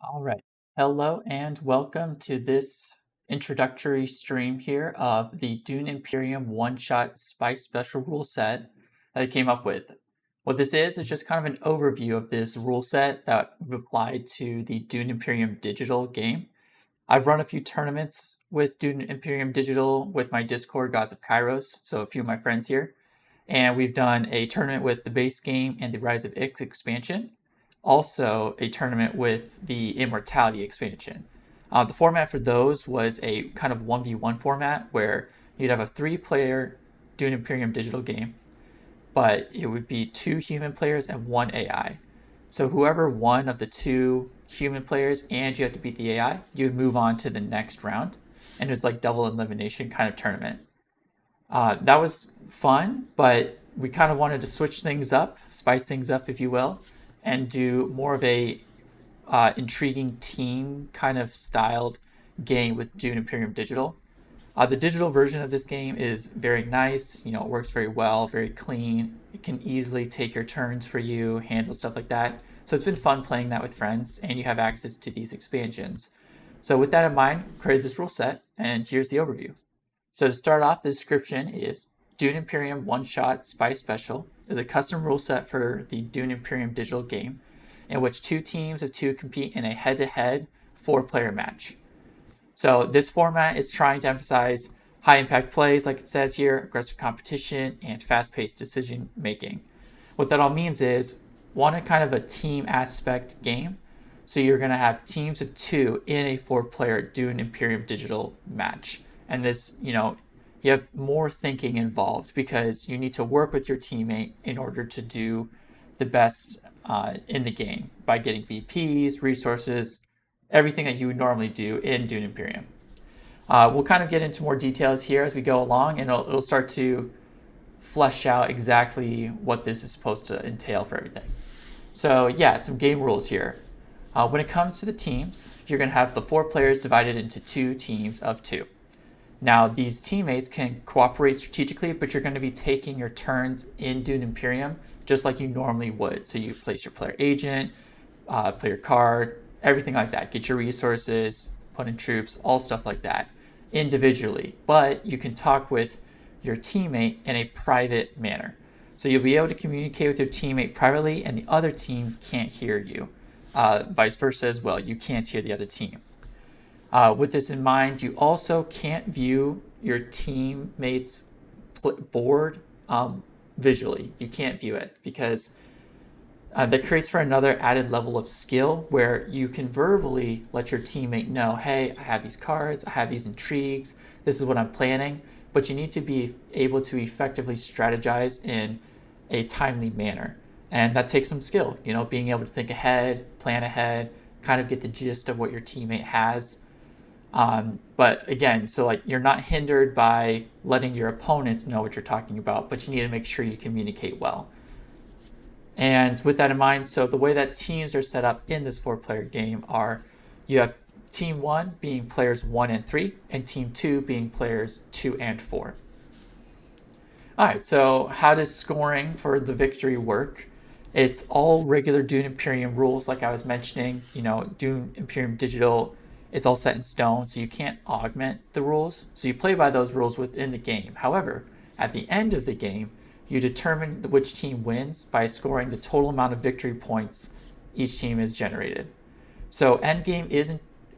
All right. Hello and welcome to this introductory stream here of the Dune Imperium one-shot spice special rule set that I came up with. What this is just kind of an overview of this rule set that we've applied to the Dune Imperium digital game. I've run a few tournaments with Dune Imperium digital with my Discord Gods of Kairos, so a few of my friends here. And we've done a tournament with the base game and the Rise of Ix expansion, also a tournament with the Immortality expansion. The format for those was a kind of 1v1 format where you'd have a 3-player Dune Imperium digital game, but it would be 2 human players and 1 AI. So whoever won of the 2 human players and you have to beat the AI, you would move on to the next round. And it was like double elimination kind of tournament. That was fun, but we kind of wanted to switch things up, spice things up, if you will, and do more of a intriguing team kind of styled game with Dune Imperium Digital. The digital version of this game is very nice. It works very well, very clean. It can easily take your turns for you, handle stuff like that. So it's been fun playing that with friends, and you have access to these expansions. So with that in mind, created this rule set, and here's the overview. So to start off, the description is Dune Imperium One-Shot Spy Special is a custom rule set for the Dune Imperium digital game in which 2 teams of 2 compete in a head-to-head 4-player match. So this format is trying to emphasize high-impact plays, like it says here, aggressive competition, and fast-paced decision-making. What that all means is, one, a kind of a team aspect game. So you're going to have teams of 2 in a 4-player Dune Imperium digital match. And this, you have more thinking involved because you need to work with your teammate in order to do the best in the game by getting VPs, resources, everything that you would normally do in Dune Imperium. We'll kind of get into more details here as we go along, and it'll start to flesh out exactly what this is supposed to entail for everything. So yeah, some game rules here. When it comes to the teams, you're going to have the 4 players divided into 2 teams of 2. Now, these teammates can cooperate strategically, but you're going to be taking your turns in Dune Imperium just like you normally would. So you place your player agent, play your card, everything like that. Get your resources, put in troops, all stuff like that individually. But you can talk with your teammate in a private manner. So you'll be able to communicate with your teammate privately, and the other team can't hear you. Vice versa as well. You can't hear the other team. With this in mind, you also can't view your teammates' board visually. You can't view it because that creates for another added level of skill where you can verbally let your teammate know, hey, I have these cards, I have these intrigues, this is what I'm planning, but you need to be able to effectively strategize in a timely manner. And that takes some skill, being able to think ahead, plan ahead, kind of get the gist of what your teammate has. But again, so you're not hindered by letting your opponents know what you're talking about, but you need to make sure you communicate well. And with that in mind, so the way that teams are set up in this 4-player game are you have team 1 being players 1 and 3, and team 2 being players 2 and 4. All right, so how does scoring for the victory work? It's all regular Dune Imperium rules, like I was mentioning. Dune Imperium Digital, it's all set in stone, so you can't augment the rules. So you play by those rules within the game. However, at the end of the game, you determine which team wins by scoring the total amount of victory points each team has generated. So endgame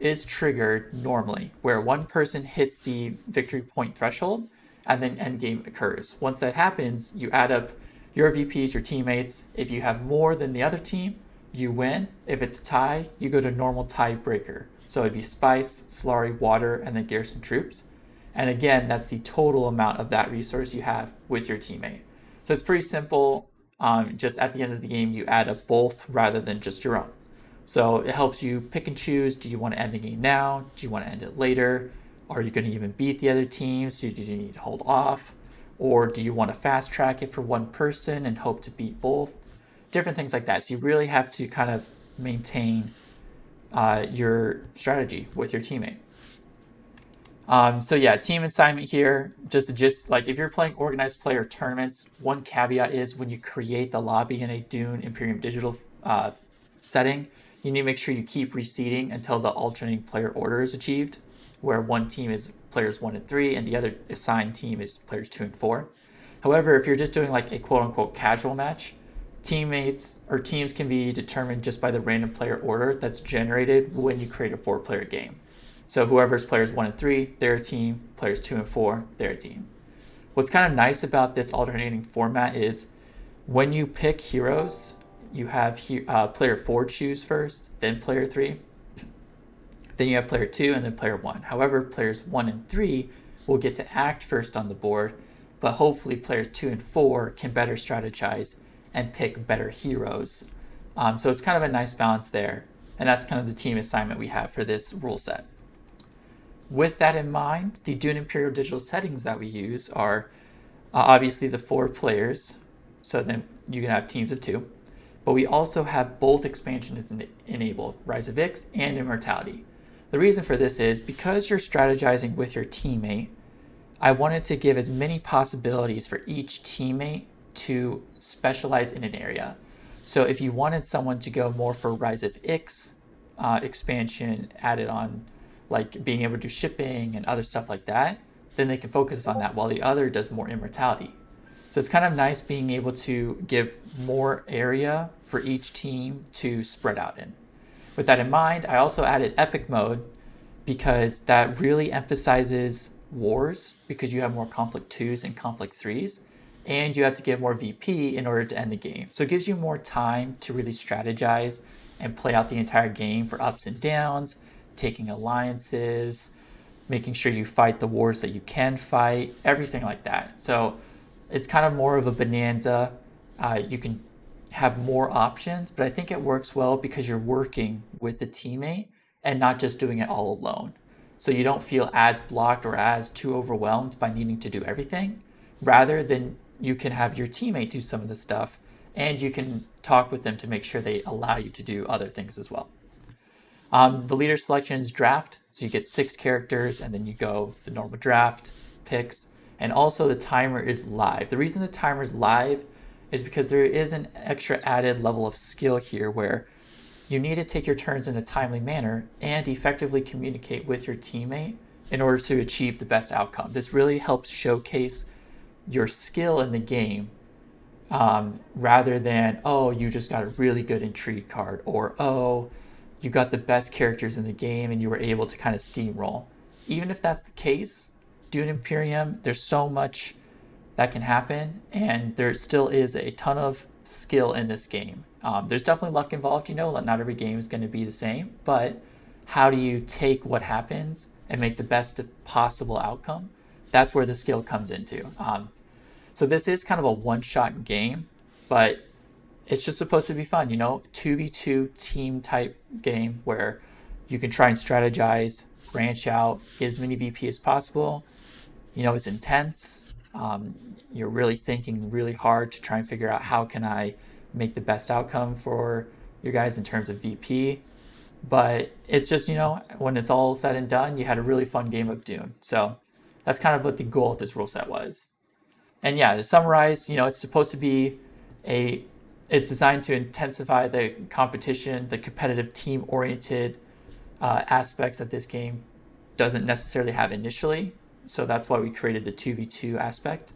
is triggered normally, where one person hits the victory point threshold, and then endgame occurs. Once that happens, you add up your VPs, your teammates. If you have more than the other team, you win. If it's a tie, you go to normal tiebreaker. So it'd be spice, slurry, water, and then garrison troops. And again, that's the total amount of that resource you have with your teammate. So it's pretty simple. Just at the end of the game, you add up both rather than just your own. So it helps you pick and choose. Do you want to end the game now? Do you want to end it later? Are you going to even beat the other teams? Do you need to hold off? Or do you want to fast track it for one person and hope to beat both? Different things like that. So you really have to kind of maintain your strategy with your teammate. So yeah, team assignment here, just the gist, if you're playing organized player tournaments, one caveat is when you create the lobby in a Dune Imperium Digital setting, you need to make sure you keep reseeding until the alternating player order is achieved, where one team is players 1 and 3 and the other assigned team is players 2 and 4. However, if you're just doing like a quote-unquote casual match, teammates or teams can be determined just by the random player order that's generated when you create a 4-player game. So whoever's players 1 and 3, they're a team, players 2 and 4, they're a team. What's kind of nice about this alternating format is when you pick heroes, you have player 4 choose first, then player 3. Then you have player 2 and then player 1. However, players 1 and 3 will get to act first on the board, but hopefully players 2 and 4 can better strategize and pick better heroes. So it's kind of a nice balance there. And that's kind of the team assignment we have for this rule set. With that in mind, the Dune Imperial digital settings that we use are obviously the 4 players. So then you can have teams of 2. But we also have both expansions enabled, Rise of Ix and Immortality. The reason for this is because you're strategizing with your teammate, I wanted to give as many possibilities for each teammate to specialize in an area. So if you wanted someone to go more for Rise of Ix expansion added on, like being able to do shipping and other stuff like that, then they can focus on that while the other does more Immortality. So it's kind of nice being able to give more area for each team to spread out in. With that in mind, I also added epic mode because that really emphasizes wars because you have more conflict 2s and conflict 3s, and you have to get more VP in order to end the game. So it gives you more time to really strategize and play out the entire game for ups and downs, taking alliances, making sure you fight the wars that you can fight, everything like that. So it's kind of more of a bonanza. You can have more options, but I think it works well because you're working with a teammate and not just doing it all alone. So you don't feel as blocked or as too overwhelmed by needing to do everything. Rather than you can have your teammate do some of the stuff and you can talk with them to make sure they allow you to do other things as well. The leader selection is draft. So you get 6 characters and then you go the normal draft picks. And also the timer is live. The reason the timer is live is because there is an extra added level of skill here where you need to take your turns in a timely manner and effectively communicate with your teammate in order to achieve the best outcome. This really helps showcase your skill in the game rather than, oh, you just got a really good intrigue card, or, oh, you got the best characters in the game and you were able to kind of steamroll. Even if that's the case, Dune Imperium, there's so much that can happen, and there still is a ton of skill in this game. There's definitely luck involved, not every game is going to be the same, but how do you take what happens and make the best possible outcome? That's where the skill comes into. So this is kind of a one-shot game, but it's just supposed to be fun, 2v2 team type game where you can try and strategize, branch out, get as many VP as possible. It's intense. You're really thinking really hard to try and figure out how can I make the best outcome for your guys in terms of VP. But it's just, when it's all said and done, you had a really fun game of Dune. So that's kind of what the goal of this rule set was. And yeah, to summarize, it's supposed to be it's designed to intensify the competition, the competitive team-oriented aspects that this game doesn't necessarily have initially. So that's why we created the 2v2 aspect.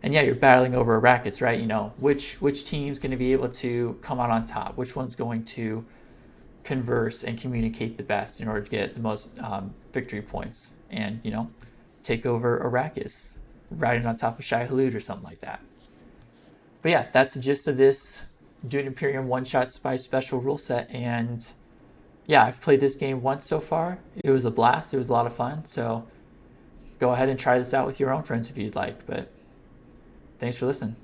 And yeah, you're battling over Arrakis, right? Which team's going to be able to come out on top? Which one's going to converse and communicate the best in order to get the most victory points and, take over Arrakis, riding on top of Shai Hulud or something like that. But yeah, that's the gist of this Dune Imperium one-shot spy special rule set. And yeah, I've played this game once so far. It was a blast. It was a lot of fun. So go ahead and try this out with your own friends if you'd like. But thanks for listening.